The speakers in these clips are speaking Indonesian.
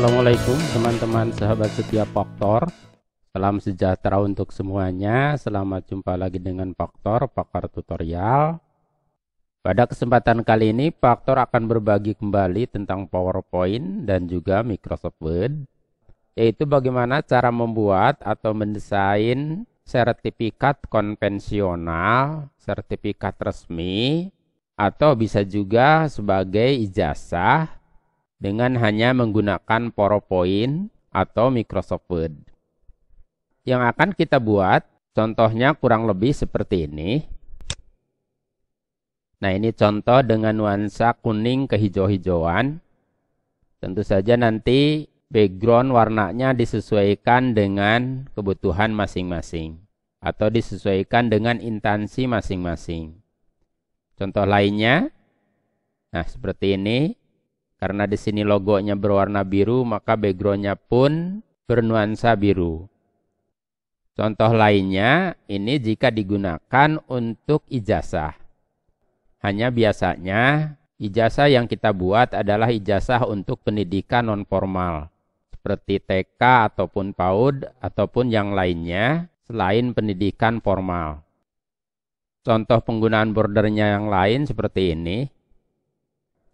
Assalamualaikum teman-teman sahabat setia Paktor. Salam sejahtera untuk semuanya. Selamat jumpa lagi dengan Paktor, pakar tutorial. Pada kesempatan kali ini Paktor akan berbagi kembali tentang PowerPoint dan juga Microsoft Word, yaitu bagaimana cara membuat atau mendesain sertifikat konvensional, sertifikat resmi, atau bisa juga sebagai ijazah dengan hanya menggunakan PowerPoint atau Microsoft Word. Yang akan kita buat contohnya kurang lebih seperti ini. Nah, ini contoh dengan nuansa kuning kehijau-hijauan. Tentu saja nanti background warnanya disesuaikan dengan kebutuhan masing-masing atau disesuaikan dengan instansi masing-masing. Contoh lainnya, nah seperti ini. Karena di sini logonya berwarna biru, maka backgroundnya pun bernuansa biru. Contoh lainnya, ini jika digunakan untuk ijazah. Hanya biasanya, ijazah yang kita buat adalah ijazah untuk pendidikan non-formal. Seperti TK ataupun PAUD ataupun yang lainnya selain pendidikan formal. Contoh penggunaan bordernya yang lain seperti ini.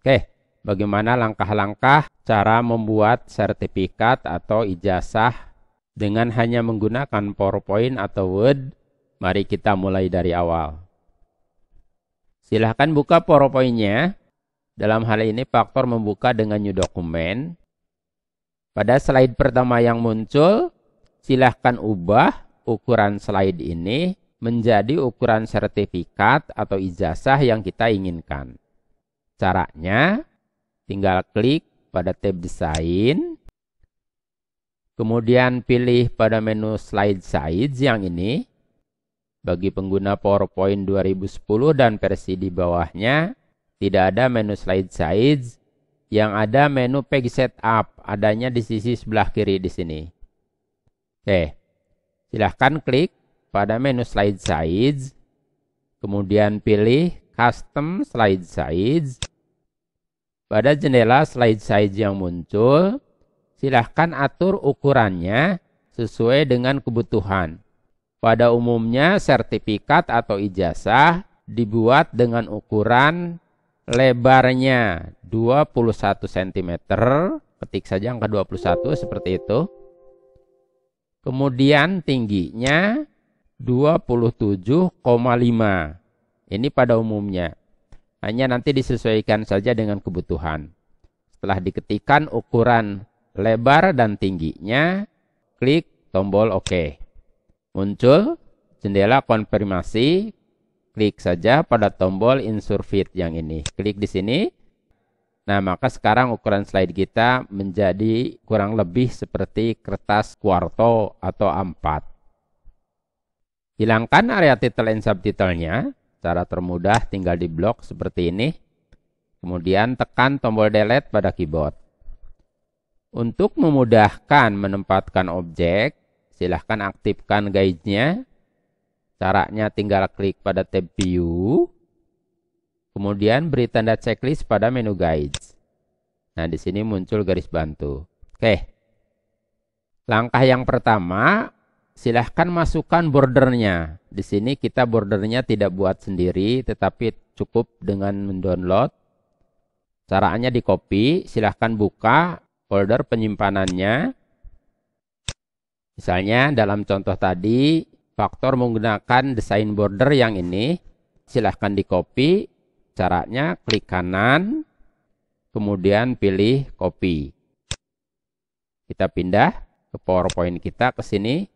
Oke. Bagaimana langkah-langkah cara membuat sertifikat atau ijazah dengan hanya menggunakan PowerPoint atau Word? Mari kita mulai dari awal. Silahkan buka PowerPoint-nya. Dalam hal ini Paktor membuka dengan new document. Pada slide pertama yang muncul, silahkan ubah ukuran slide ini menjadi ukuran sertifikat atau ijazah yang kita inginkan. Caranya, tinggal klik pada tab desain, kemudian pilih pada menu slide size yang ini. Bagi pengguna PowerPoint 2010 dan versi di bawahnya, tidak ada menu slide size, yang ada menu page setup, adanya di sisi sebelah kiri di sini. Oke, silahkan klik pada menu slide size, kemudian pilih custom slide size. Pada jendela slide size yang muncul, silahkan atur ukurannya sesuai dengan kebutuhan. Pada umumnya, sertifikat atau ijazah dibuat dengan ukuran lebarnya 21 cm. Ketik saja angka 21 seperti itu. Kemudian tingginya 27,5. Ini pada umumnya. Hanya nanti disesuaikan saja dengan kebutuhan. Setelah diketikkan ukuran lebar dan tingginya, klik tombol OK. Muncul jendela konfirmasi, klik saja pada tombol Insert Fit yang ini. Klik di sini. Nah, maka sekarang ukuran slide kita menjadi kurang lebih seperti kertas kuarto atau A4. Hilangkan area title and subtitlenya. Cara termudah tinggal di blok seperti ini. Kemudian tekan tombol delete pada keyboard. Untuk memudahkan menempatkan objek, silahkan aktifkan guide-nya. Caranya tinggal klik pada tab view. Kemudian beri tanda checklist pada menu guides. Nah, di sini muncul garis bantu. Oke. Langkah yang pertama, silahkan masukkan bordernya. Di sini kita bordernya tidak buat sendiri, tetapi cukup dengan mendownload. Caranya di copy, silahkan buka folder penyimpanannya. Misalnya dalam contoh tadi, Paktor menggunakan desain border yang ini. Silahkan di copy. Caranya klik kanan, kemudian pilih copy. Kita pindah ke PowerPoint kita ke sini.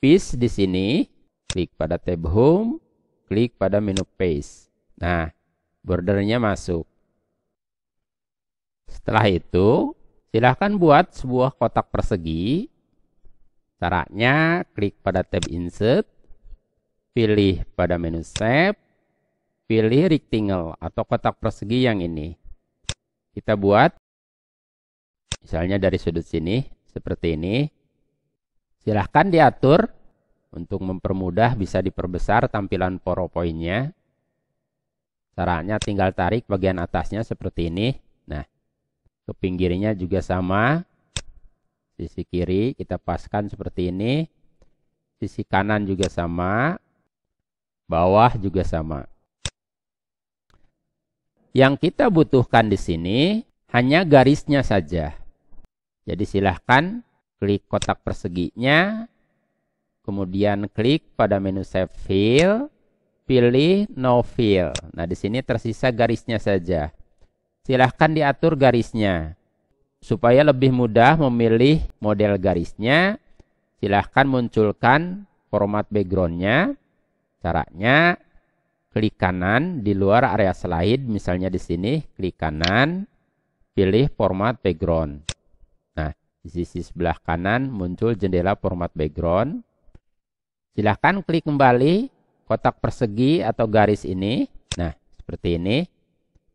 Paste di sini, klik pada tab home, klik pada menu paste. Nah, bordernya masuk. Setelah itu, silahkan buat sebuah kotak persegi. Caranya klik pada tab insert, pilih pada menu shape, pilih rectangle atau kotak persegi yang ini. Kita buat, misalnya dari sudut sini, seperti ini. Silahkan diatur untuk mempermudah, bisa diperbesar tampilan PowerPoint-nya. Caranya tinggal tarik bagian atasnya seperti ini. Nah, ke pinggirnya juga sama. Sisi kiri kita paskan seperti ini. Sisi kanan juga sama. Bawah juga sama. Yang kita butuhkan di sini hanya garisnya saja. Jadi silahkan klik kotak perseginya. Kemudian klik pada menu Save Fill. Pilih No Fill. Nah, di sini tersisa garisnya saja. Silahkan diatur garisnya. Supaya lebih mudah memilih model garisnya, silahkan munculkan format backgroundnya. Caranya, klik kanan di luar area slide, misalnya di sini, klik kanan, pilih format background. Nah, di sisi sebelah kanan muncul jendela format background. Silahkan klik kembali kotak persegi atau garis ini. Nah, seperti ini.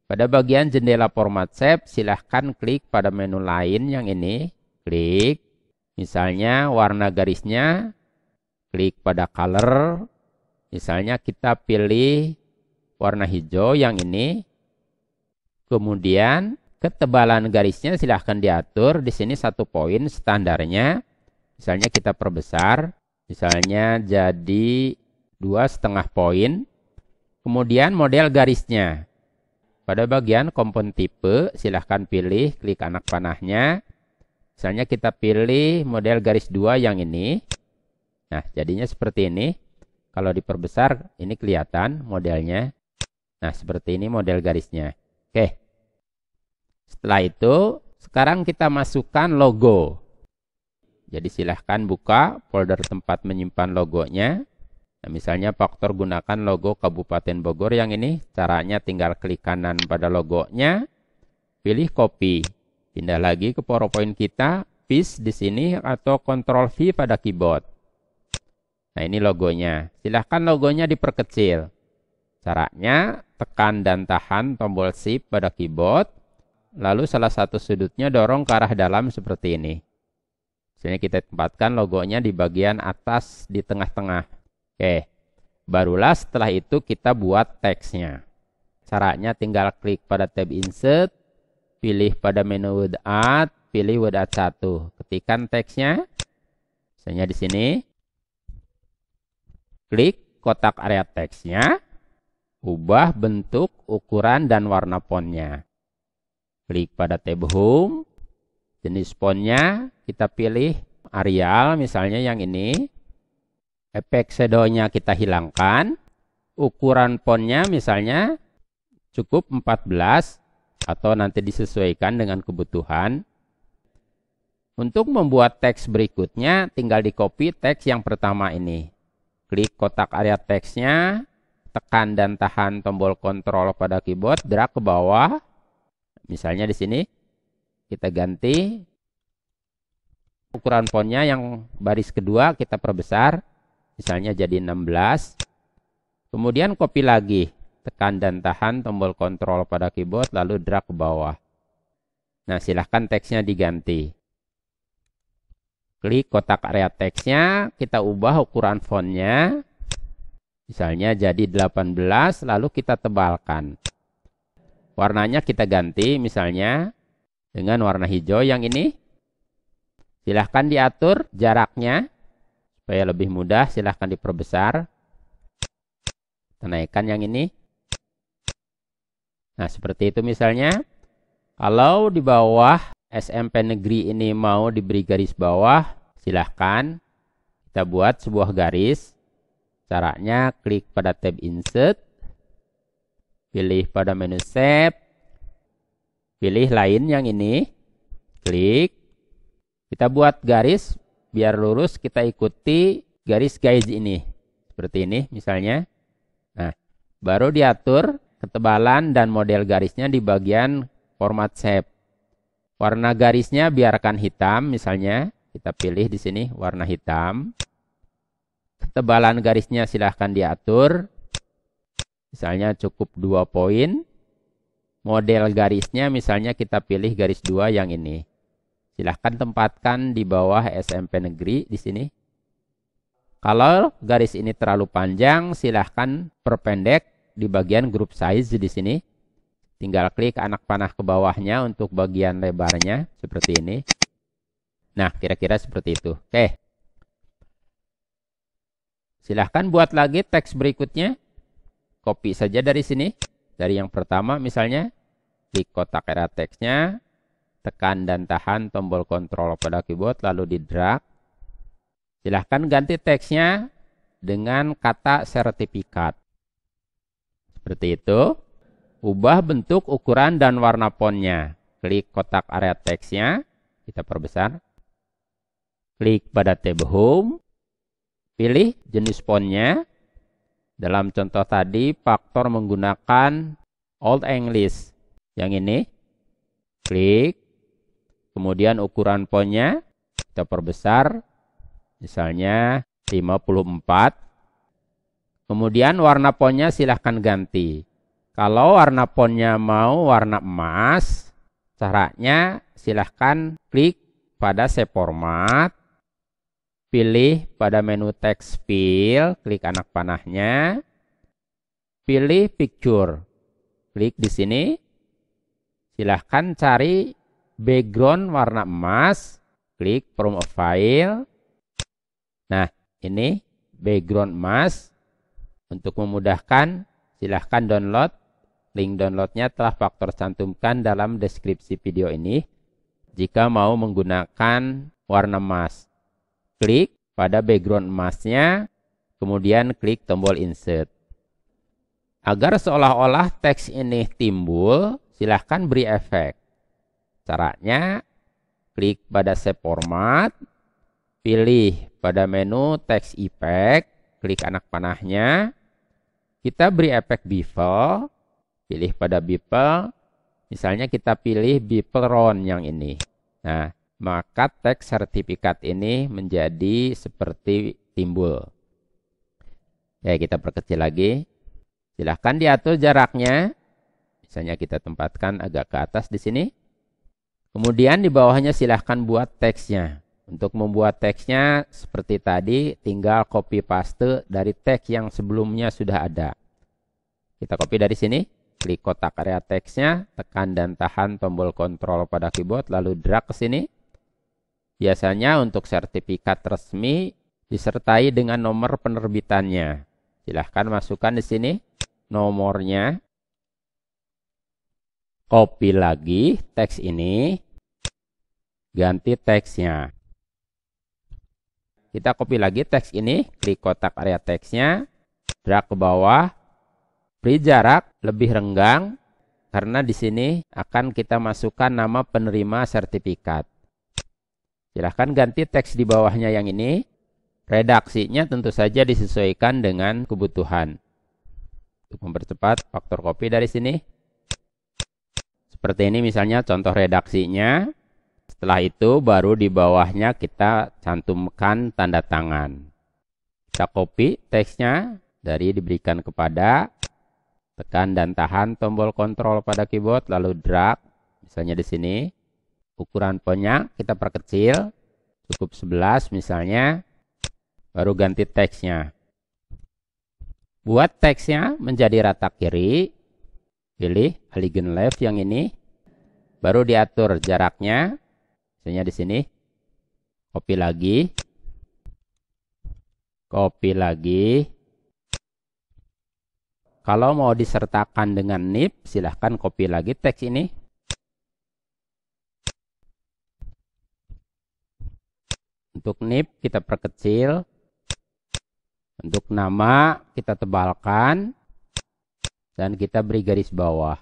Pada bagian jendela format shape, silahkan klik pada menu lain yang ini. Klik, misalnya warna garisnya, klik pada color. Misalnya kita pilih warna hijau yang ini. Kemudian ketebalan garisnya silahkan diatur. Di sini 1 poin standarnya. Misalnya kita perbesar. Misalnya jadi 2,5 poin. Kemudian model garisnya. Pada bagian kompon tipe, silahkan pilih, klik anak panahnya. Misalnya kita pilih model garis 2 yang ini. Nah, jadinya seperti ini. Kalau diperbesar, ini kelihatan modelnya. Nah, seperti ini model garisnya. Oke. Setelah itu, sekarang kita masukkan logo. Jadi silahkan buka folder tempat menyimpan logonya. Nah, misalnya Faktor gunakan logo Kabupaten Bogor yang ini. Caranya tinggal klik kanan pada logonya. Pilih copy. Pindah lagi ke PowerPoint kita. Paste di sini atau Ctrl V pada keyboard. Nah, ini logonya. Silahkan logonya diperkecil. Caranya tekan dan tahan tombol Shift pada keyboard. Lalu salah satu sudutnya dorong ke arah dalam seperti ini. Misalnya kita tempatkan logonya di bagian atas di tengah-tengah. Oke, barulah setelah itu kita buat teksnya. Caranya tinggal klik pada tab Insert, pilih pada menu Word Art, pilih Word Art 1. Ketikkan teksnya, misalnya di sini. Klik kotak area teksnya, ubah bentuk, ukuran, dan warna fontnya. Klik pada tab Home, jenis fontnya kita pilih Arial, misalnya yang ini. Efek shadow-nya kita hilangkan. Ukuran fontnya misalnya cukup 14 atau nanti disesuaikan dengan kebutuhan. Untuk membuat teks berikutnya tinggal di copy teks yang pertama ini. Klik kotak area teksnya, tekan dan tahan tombol kontrol pada keyboard, drag ke bawah. Misalnya di sini kita ganti ukuran fontnya yang baris kedua kita perbesar. Misalnya jadi 16. Kemudian copy lagi. Tekan dan tahan tombol kontrol pada keyboard lalu drag ke bawah. Nah, silahkan teksnya diganti. Klik kotak area teksnya, kita ubah ukuran fontnya. Misalnya jadi 18 lalu kita tebalkan. Warnanya kita ganti misalnya dengan warna hijau yang ini. Silahkan diatur jaraknya. Supaya lebih mudah, silahkan diperbesar. Naikkan yang ini. Nah, seperti itu misalnya. Kalau di bawah SMP Negeri ini mau diberi garis bawah, silahkan kita buat sebuah garis. Caranya klik pada tab Insert. Pilih pada menu Shape. Pilih lain yang ini. Klik. Kita buat garis. Biar lurus kita ikuti garis guide ini. Seperti ini misalnya. Nah, baru diatur ketebalan dan model garisnya di bagian format shape. Warna garisnya biarkan hitam misalnya. Kita pilih di sini warna hitam. Ketebalan garisnya silahkan diatur. Misalnya cukup 2 poin. Model garisnya misalnya kita pilih garis 2 yang ini. Silahkan tempatkan di bawah SMP Negeri di sini. Kalau garis ini terlalu panjang, silahkan perpendek di bagian group size di sini. Tinggal klik anak panah ke bawahnya untuk bagian lebarnya seperti ini. Nah, kira-kira seperti itu. Oke. Silahkan buat lagi teks berikutnya. Copy saja dari sini. Dari yang pertama misalnya. Klik kotak area teksnya. Tekan dan tahan tombol kontrol pada keyboard. Lalu di drag. Silahkan ganti teksnya dengan kata sertifikat. Seperti itu. Ubah bentuk, ukuran, dan warna fontnya. Klik kotak area teksnya. Kita perbesar. Klik pada tab home. Pilih jenis fontnya. Dalam contoh tadi, Faktor menggunakan Old English. Yang ini. Klik. Kemudian ukuran fontnya. Kita perbesar. Misalnya 54. Kemudian warna fontnya silahkan ganti. Kalau warna fontnya mau warna emas, caranya silahkan klik pada Save Format, pilih pada menu Text Fill, klik anak panahnya, pilih Picture, klik di sini, silahkan cari background warna emas, klik From a File. Nah, ini background emas. Untuk memudahkan, silahkan download. Link downloadnya telah Faktor cantumkan dalam deskripsi video ini. Jika mau menggunakan warna emas, klik pada background emasnya, kemudian klik tombol insert. Agar seolah-olah teks ini timbul, silahkan beri efek. Caranya, klik pada Save Format, pilih pada menu Text Effect, klik anak panahnya, kita beri efek bevel. Pilih pada bevel, misalnya kita pilih bevel round yang ini. Nah, maka teks sertifikat ini menjadi seperti timbul. Ya, kita perkecil lagi. Silahkan diatur jaraknya. Misalnya kita tempatkan agak ke atas di sini. Kemudian di bawahnya silahkan buat teksnya. Untuk membuat teksnya seperti tadi, tinggal copy paste dari teks yang sebelumnya sudah ada. Kita copy dari sini. Klik kotak area teksnya, tekan dan tahan tombol kontrol pada keyboard, lalu drag ke sini. Biasanya untuk sertifikat resmi disertai dengan nomor penerbitannya. Silahkan masukkan di sini nomornya. Copy lagi teks ini, ganti teksnya. Kita copy lagi teks ini, klik kotak area teksnya, drag ke bawah. Beri jarak lebih renggang karena di sini akan kita masukkan nama penerima sertifikat. Silahkan ganti teks di bawahnya yang ini. Redaksinya tentu saja disesuaikan dengan kebutuhan. Untuk mempercepat, Faktor copy dari sini. Seperti ini misalnya contoh redaksinya. Setelah itu baru di bawahnya kita cantumkan tanda tangan. Kita copy teksnya dari diberikan kepada. Tekan dan tahan tombol kontrol pada keyboard, lalu drag. Misalnya di sini, ukuran fontnya kita perkecil, cukup 11 misalnya, baru ganti teksnya. Buat teksnya menjadi rata kiri, pilih Align Left yang ini, baru diatur jaraknya, misalnya di sini, copy lagi. Kalau mau disertakan dengan nib, silahkan copy lagi teks ini. Untuk nib kita perkecil. Untuk nama kita tebalkan. Dan kita beri garis bawah.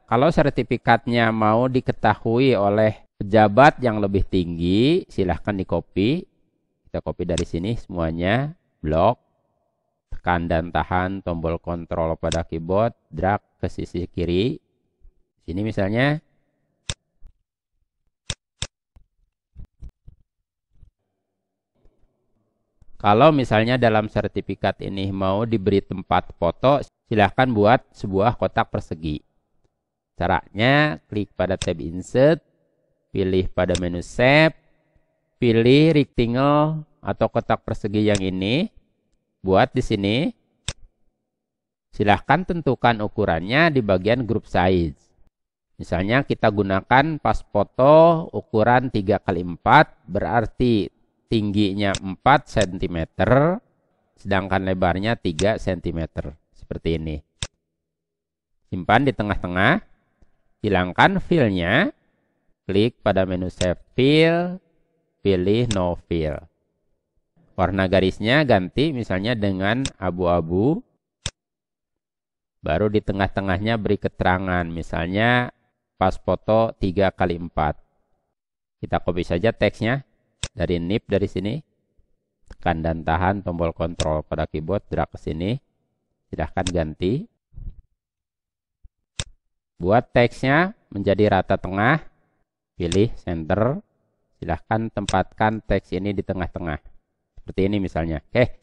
Kalau sertifikatnya mau diketahui oleh pejabat yang lebih tinggi, silahkan di copy. Kita copy dari sini semuanya. Blok. Tekan dan tahan tombol kontrol pada keyboard, drag ke sisi kiri. Sini misalnya. Kalau misalnya dalam sertifikat ini mau diberi tempat foto, silahkan buat sebuah kotak persegi. Caranya, klik pada tab Insert, pilih pada menu Shape, pilih rectangle atau kotak persegi yang ini. Buat di sini, silahkan tentukan ukurannya di bagian group size. Misalnya kita gunakan pas foto ukuran 3x4, berarti tingginya 4 cm, sedangkan lebarnya 3 cm. Seperti ini. Simpan di tengah-tengah, hilangkan fill-nya, klik pada menu Save Fill, pilih No Fill. Warna garisnya ganti misalnya dengan abu-abu. Baru di tengah-tengahnya beri keterangan, misalnya pas foto 3x4. Kita copy saja teksnya dari nib dari sini. Tekan dan tahan tombol kontrol pada keyboard, drag ke sini. Silahkan ganti. Buat teksnya menjadi rata tengah. Pilih center. Silahkan tempatkan teks ini di tengah-tengah. Seperti ini misalnya. Oke.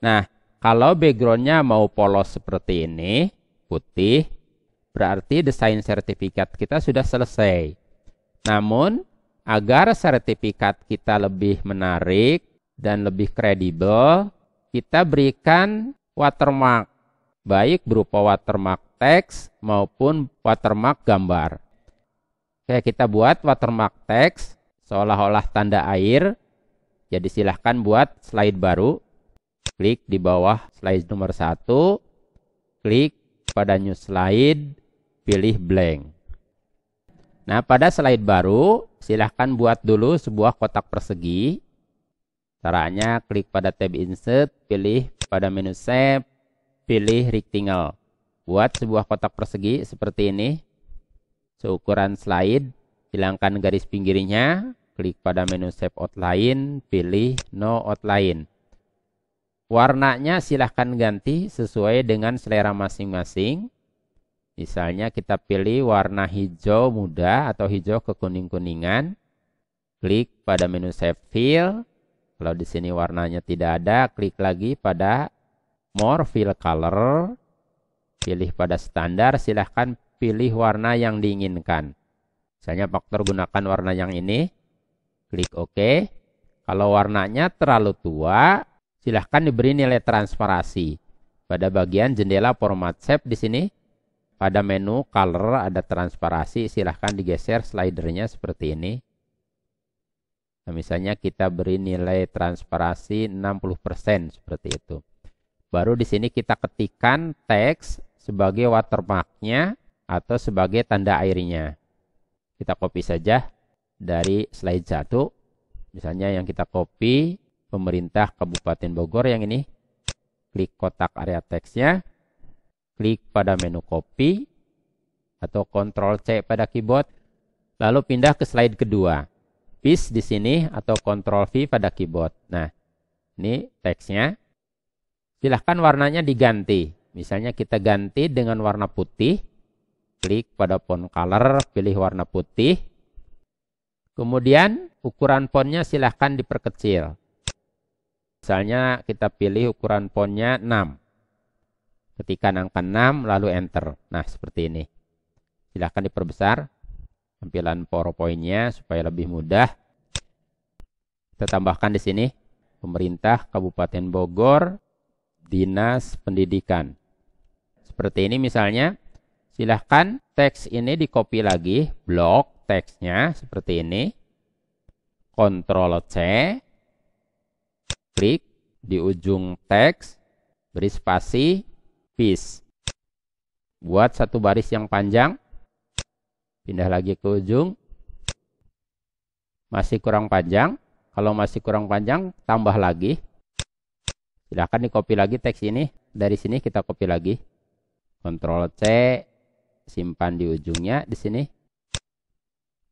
Nah, kalau backgroundnya mau polos seperti ini, putih, berarti desain sertifikat kita sudah selesai. Namun, agar sertifikat kita lebih menarik dan lebih kredibel, kita berikan watermark, baik berupa watermark teks maupun watermark gambar. Oke, kita buat watermark teks seolah-olah tanda air. Jadi silahkan buat slide baru. Klik di bawah slide nomor 1, klik pada new slide, pilih blank. Nah, pada slide baru, silahkan buat dulu sebuah kotak persegi. Caranya klik pada tab insert, pilih pada menu shape, pilih rectangle. Buat sebuah kotak persegi seperti ini, seukuran slide, hilangkan garis pinggirnya, klik pada menu shape outline, pilih no outline. Warnanya silahkan ganti sesuai dengan selera masing-masing. Misalnya kita pilih warna hijau muda atau hijau kekuning-kuningan. Klik pada menu Save Fill. Kalau di sini warnanya tidak ada, klik lagi pada More Fill Color. Pilih pada standar, silahkan pilih warna yang diinginkan. Misalnya faktor gunakan warna yang ini. Klik OK. Kalau warnanya terlalu tua, silahkan diberi nilai transparasi. Pada bagian jendela format shape di sini, pada menu color ada transparasi, silahkan digeser slidernya seperti ini. Nah, misalnya kita beri nilai transparasi 60% seperti itu. Baru di sini kita ketikkan teks sebagai watermarknya atau sebagai tanda airnya. Kita copy saja dari slide 1. Misalnya yang kita copy Pemerintah Kabupaten Bogor yang ini. Klik kotak area teksnya, klik pada menu copy atau Ctrl C pada keyboard, lalu pindah ke slide kedua. Paste di sini atau Ctrl V pada keyboard. Nah, ini teksnya. Silahkan warnanya diganti. Misalnya kita ganti dengan warna putih. Klik pada font color, pilih warna putih. Kemudian ukuran fontnya silahkan diperkecil. Misalnya kita pilih ukuran fontnya 6. Ketikkan angka 6 lalu enter. Nah, seperti ini. Silahkan diperbesar tampilan PowerPoint-nya supaya lebih mudah. Kita tambahkan di sini Pemerintah Kabupaten Bogor, Dinas Pendidikan. Seperti ini misalnya. Silahkan teks ini di-copy lagi, blok teksnya seperti ini. Ctrl C. Klik di ujung teks, beri spasi, paste. Buat satu baris yang panjang, pindah lagi ke ujung. Masih kurang panjang, kalau masih kurang panjang, tambah lagi. Silahkan di-copy lagi teks ini, dari sini kita copy lagi. Ctrl C, simpan di ujungnya di sini.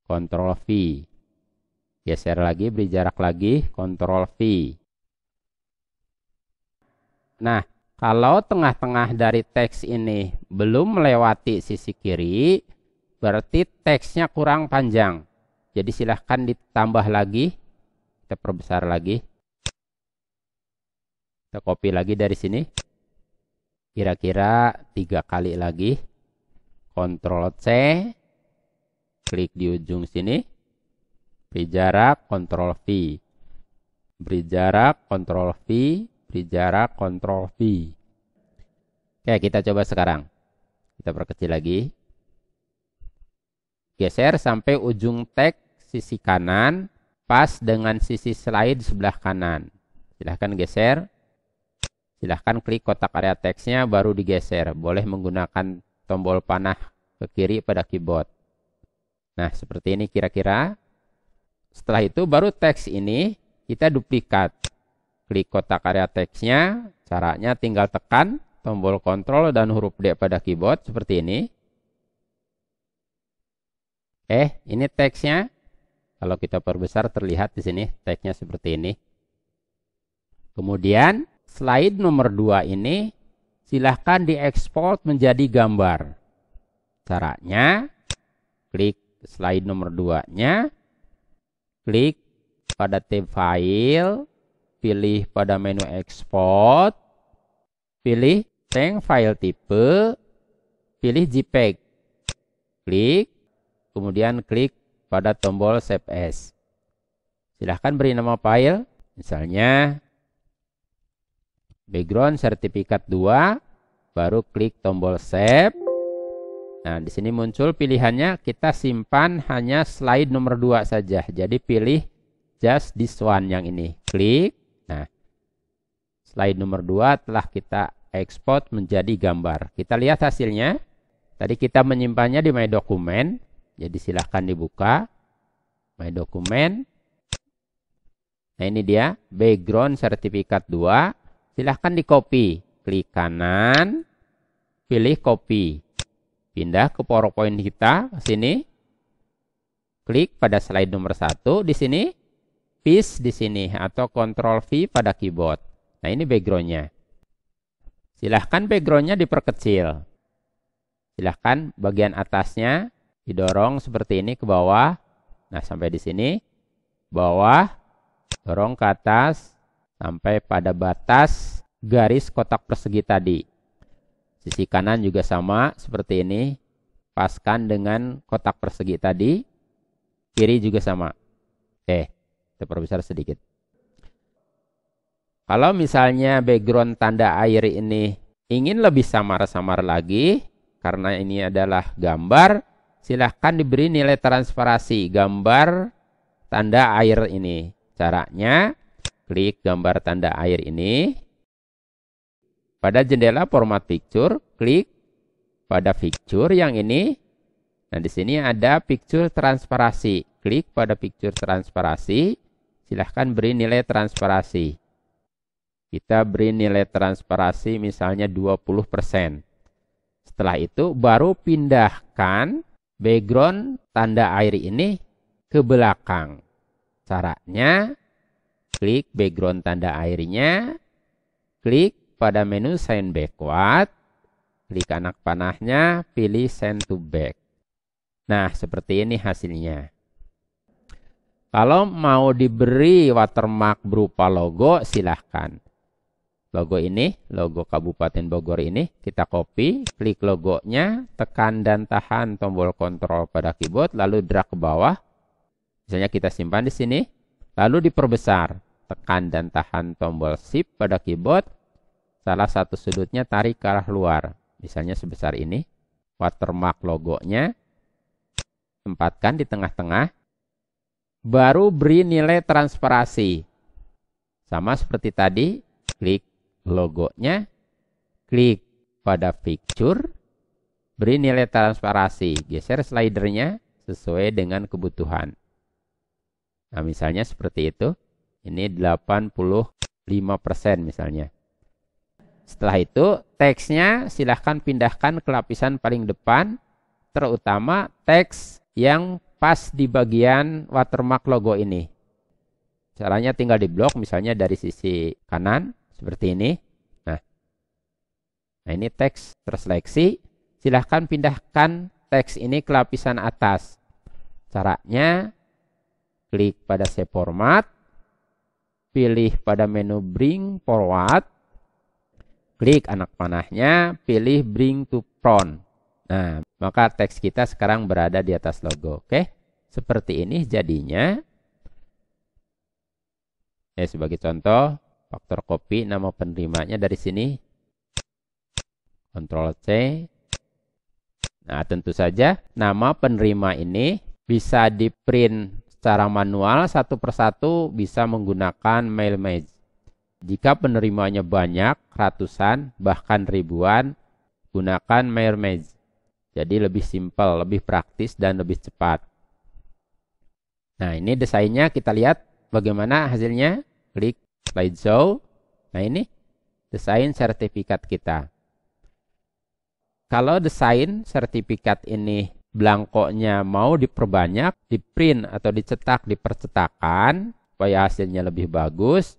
Ctrl V. Geser lagi, beri jarak lagi, Ctrl V. Nah, kalau tengah-tengah dari teks ini belum melewati sisi kiri, berarti teksnya kurang panjang. Jadi silahkan ditambah lagi. Kita perbesar lagi. Kita copy lagi dari sini. Kira-kira 3 kali lagi. Ctrl C. Klik di ujung sini. Beri jarak, Ctrl V. Beri jarak, Ctrl V. Beri jarak, Ctrl V. Oke, kita coba sekarang. Kita perkecil lagi. Geser sampai ujung teks sisi kanan, pas dengan sisi slide sebelah kanan. Silahkan geser. Silahkan klik kotak area teksnya, baru digeser. Boleh menggunakan tombol panah ke kiri pada keyboard. Nah, seperti ini kira-kira. Setelah itu, baru teks ini kita duplikat. Klik kotak area teksnya. Caranya tinggal tekan tombol kontrol dan huruf D pada keyboard, seperti ini. Ini teksnya. Kalau kita perbesar terlihat di sini teksnya seperti ini. Kemudian slide nomor 2 ini silahkan diekspor menjadi gambar. Caranya klik slide nomor 2-nya, klik pada tab file, pilih pada menu export, pilih tank file tipe, pilih JPEG, klik. Kemudian klik pada tombol Save As. Silahkan beri nama file, misalnya background sertifikat 2, baru klik tombol Save. Nah, di sini muncul pilihannya, kita simpan hanya slide nomor 2 saja. Jadi pilih just this one yang ini. Klik. Nah, slide nomor 2 telah kita ekspor menjadi gambar. Kita lihat hasilnya. Tadi kita menyimpannya di My Document. Jadi silahkan dibuka My Document. Nah, ini dia background sertifikat 2. Silahkan di copy. Klik kanan, pilih copy. Pindah ke PowerPoint kita ke sini. Klik pada slide nomor 1 di sini. Paste di sini atau Ctrl V pada keyboard. Nah, ini backgroundnya. Silahkan backgroundnya diperkecil. Silahkan bagian atasnya didorong seperti ini ke bawah. Nah, sampai di sini. Bawah, dorong ke atas sampai pada batas garis kotak persegi tadi. Sisi kanan juga sama seperti ini. Paskan dengan kotak persegi tadi. Kiri juga sama. Kita perbesar sedikit. Kalau misalnya background tanda air ini ingin lebih samar-samar lagi, karena ini adalah gambar, silahkan diberi nilai transparasi gambar tanda air ini. Caranya, klik gambar tanda air ini. Pada jendela format picture, klik pada picture yang ini. Nah, di sini ada picture transparasi. Klik pada picture transparasi. Silahkan beri nilai transparasi. Kita beri nilai transparasi misalnya 20%. Setelah itu baru pindahkan background tanda air ini ke belakang. Caranya, klik background tanda airnya, klik pada menu Send Backward, klik anak panahnya, pilih Send to Back. Nah, seperti ini hasilnya. Kalau mau diberi watermark berupa logo, silahkan. Logo ini, logo Kabupaten Bogor ini, kita copy, klik logonya, tekan dan tahan tombol kontrol pada keyboard, lalu drag ke bawah. Misalnya kita simpan di sini, lalu diperbesar, tekan dan tahan tombol Shift pada keyboard, salah satu sudutnya tarik ke arah luar, misalnya sebesar ini. Watermark logonya, tempatkan di tengah-tengah, baru beri nilai transparasi. Sama seperti tadi, klik logonya, klik pada picture, beri nilai transparasi, geser slidernya sesuai dengan kebutuhan. Nah, misalnya seperti itu. Ini 85% misalnya. Setelah itu, teksnya silahkan pindahkan ke lapisan paling depan, terutama teks yang pas di bagian watermark logo ini. Caranya tinggal diblok, misalnya dari sisi kanan, seperti ini. Nah, ini teks terseleksi. Silahkan pindahkan teks ini ke lapisan atas. Caranya, klik pada Save Format, pilih pada menu Bring Forward, klik anak panahnya, pilih Bring to Front. Nah, maka teks kita sekarang berada di atas logo. Oke, seperti ini jadinya. Sebagai contoh, faktor copy nama penerimanya dari sini. Ctrl C. Nah, tentu saja nama penerima ini bisa di-print secara manual satu persatu, bisa menggunakan mail match. Jika penerimanya banyak, ratusan, bahkan ribuan, gunakan mail match. Jadi lebih simpel, lebih praktis, dan lebih cepat. Nah, ini desainnya kita lihat bagaimana hasilnya. Klik slideshow. Nah, ini desain sertifikat kita. Kalau desain sertifikat ini blankonya mau diperbanyak, di-print atau dicetak di percetakan supaya hasilnya lebih bagus,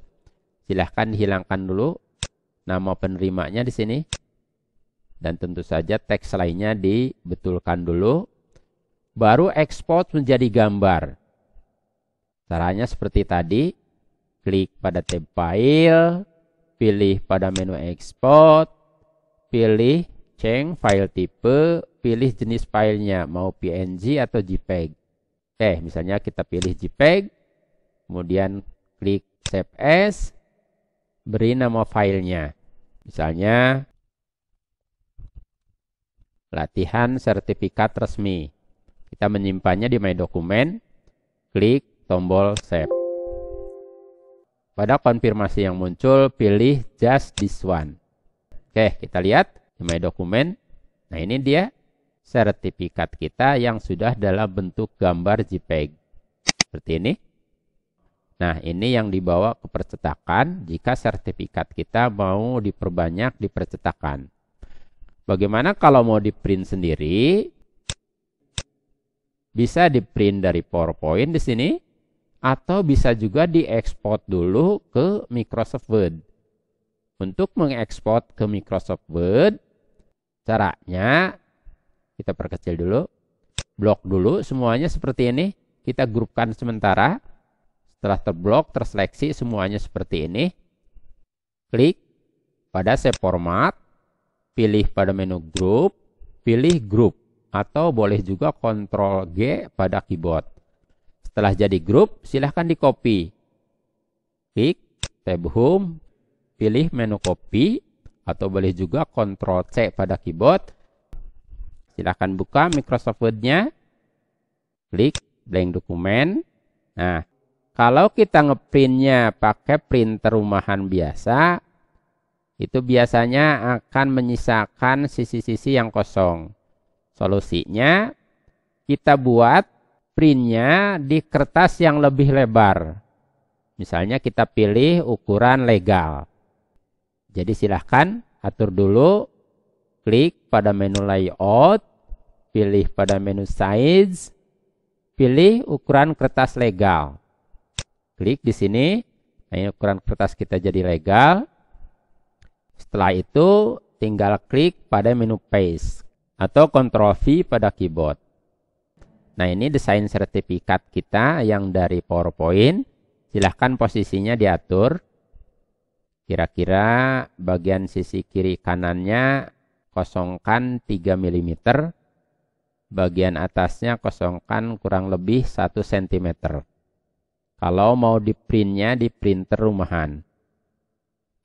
silahkan dihilangkan dulu nama penerimanya di sini. Dan tentu saja teks lainnya dibetulkan dulu. Baru ekspor menjadi gambar. Caranya seperti tadi. Klik pada tab file. Pilih pada menu ekspor. Pilih change file type. Pilih jenis filenya. Mau PNG atau JPEG. Misalnya kita pilih JPEG. Kemudian klik save as. Beri nama filenya. Misalnya latihan sertifikat resmi. Kita menyimpannya di My Document. Klik tombol Save. Pada konfirmasi yang muncul, pilih just this one. Kita lihat di My Document. Nah, ini dia sertifikat kita yang sudah dalam bentuk gambar JPEG. Seperti ini. Nah, ini yang dibawa ke percetakan jika sertifikat kita mau diperbanyak di percetakan. Bagaimana kalau mau di-print sendiri? Bisa di-print dari PowerPoint di sini, atau bisa juga diekspor dulu ke Microsoft Word. Untuk mengekspor ke Microsoft Word, caranya kita perkecil dulu, blok dulu semuanya seperti ini, kita grupkan sementara. Setelah terblok, terseleksi semuanya seperti ini. Klik pada Save Format. Pilih pada menu Group, pilih Group, atau boleh juga Ctrl G pada keyboard. Setelah jadi grup, silahkan di copy. Klik tab Home, pilih menu copy, atau boleh juga Ctrl C pada keyboard. Silahkan buka Microsoft Word-nya, klik blank dokumen. Nah, kalau kita ngeprintnya pakai printer rumahan biasa, itu biasanya akan menyisakan sisi-sisi yang kosong. Solusinya, kita buat printnya di kertas yang lebih lebar. Misalnya kita pilih ukuran legal. Jadi silahkan atur dulu, klik pada menu layout, pilih pada menu size, pilih ukuran kertas legal. Klik di sini, nah ini ukuran kertas kita jadi legal. Setelah itu tinggal klik pada menu paste atau Ctrl V pada keyboard. Nah, ini desain sertifikat kita yang dari PowerPoint. Silahkan posisinya diatur. Kira-kira bagian sisi kiri kanannya kosongkan 3 mm. Bagian atasnya kosongkan kurang lebih 1 cm. Kalau mau di printnya di printer rumahan.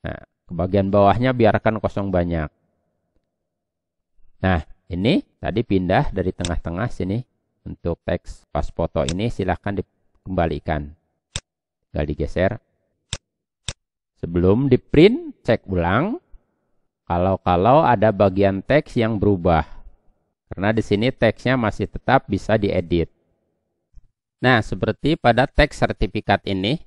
Nah, ke bagian bawahnya biarkan kosong banyak. Nah, ini tadi pindah dari tengah-tengah sini. Untuk teks pas foto ini silahkan dikembalikan. Tinggal digeser. Sebelum di print, cek ulang. Kalau ada bagian teks yang berubah. Karena di sini teksnya masih tetap bisa diedit. Nah, seperti pada teks sertifikat ini.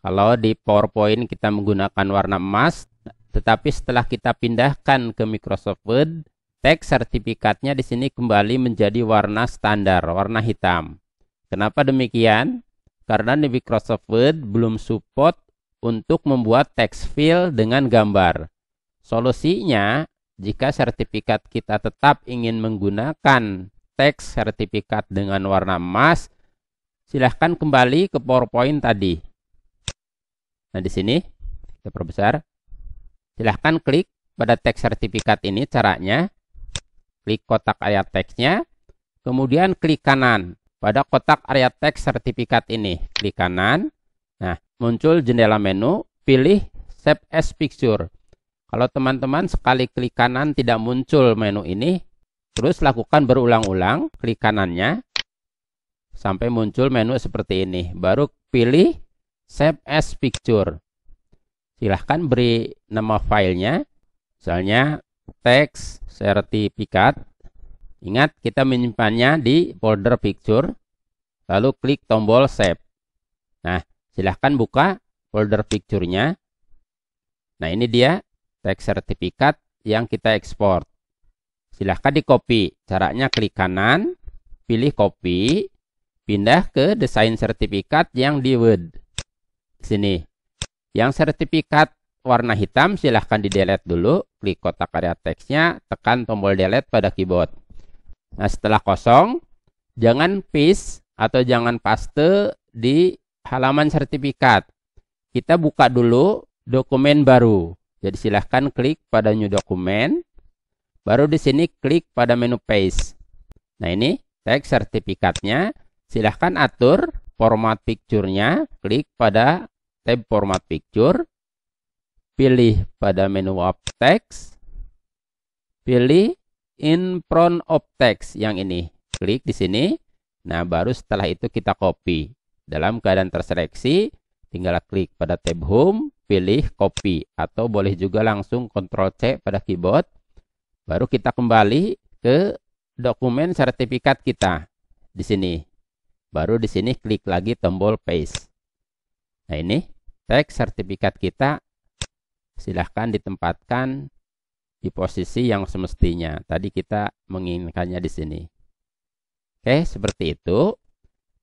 Kalau di PowerPoint kita menggunakan warna emas, tetapi setelah kita pindahkan ke Microsoft Word, teks sertifikatnya di sini kembali menjadi warna standar, warna hitam. Kenapa demikian? Karena di Microsoft Word belum support untuk membuat text field dengan gambar. Solusinya, jika sertifikat kita tetap ingin menggunakan teks sertifikat dengan warna emas, silahkan kembali ke PowerPoint tadi. Nah, di sini kita perbesar. Silahkan klik pada teks sertifikat ini. Caranya, klik kotak area teksnya, kemudian klik kanan pada kotak area teks sertifikat ini. Klik kanan. Nah, muncul jendela menu, pilih Save as Picture. Kalau teman-teman sekali klik kanan tidak muncul menu ini, Terus lakukan berulang-ulang, klik kanannya sampai muncul menu seperti ini. Baru pilih Save as Picture. Silahkan beri nama filenya, misalnya teks sertifikat. Ingat, kita menyimpannya di folder picture, lalu klik tombol save. Nah, silahkan buka folder picture-nya. Nah, ini dia teks sertifikat yang kita ekspor. Silahkan di copy. Caranya klik kanan, pilih copy, pindah ke desain sertifikat yang di Word. Sini. Yang sertifikat warna hitam silahkan di delete dulu. Klik kotak area teksnya, tekan tombol delete pada keyboard. Nah, setelah kosong, jangan paste atau jangan paste di halaman sertifikat. Kita buka dulu dokumen baru. Jadi silahkan klik pada new dokumen. Baru di sini klik pada menu paste. Nah, ini teks sertifikatnya. Silahkan atur format picture-nya. Klik pada tab format picture. Pilih pada menu of text. Pilih in front of text yang ini. Klik di sini. Nah, baru setelah itu kita copy. Dalam keadaan terseleksi, tinggal klik pada tab home, pilih copy. Atau boleh juga langsung Ctrl C pada keyboard. Baru kita kembali ke dokumen sertifikat kita. Di sini. Baru di sini klik lagi tombol paste. Nah, ini teks sertifikat kita. Silahkan ditempatkan di posisi yang semestinya. Tadi kita menginginkannya di sini. Oke, seperti itu.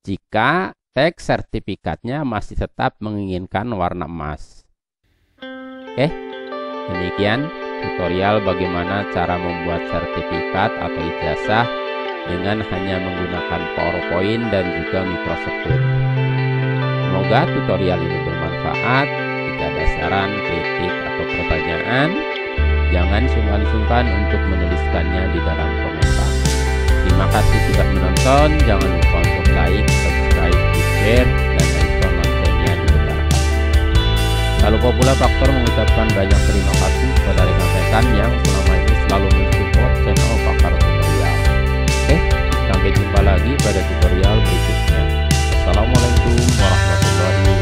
Jika teks sertifikatnya masih tetap menginginkan warna emas. Oke, demikian tutorial bagaimana cara membuat sertifikat atau ijazah dengan hanya menggunakan PowerPoint dan juga Microsoft Word. Semoga tutorial ini bermanfaat. Jika ada saran, kritik, atau pertanyaan, jangan sungkan-sungkan untuk menuliskannya di dalam komentar. Terima kasih sudah menonton. Jangan lupa untuk like, subscribe, share, dan icon loncengnya ditekan. Lalu pula faktor mengucapkan banyak terima kasih kepada rekan-rekan yang selama ini selalu mensupport channel Pakar Tutorial. Oke, sampai jumpa lagi pada tutorial berikutnya. Assalamualaikum warahmatullahi wabarakatuh.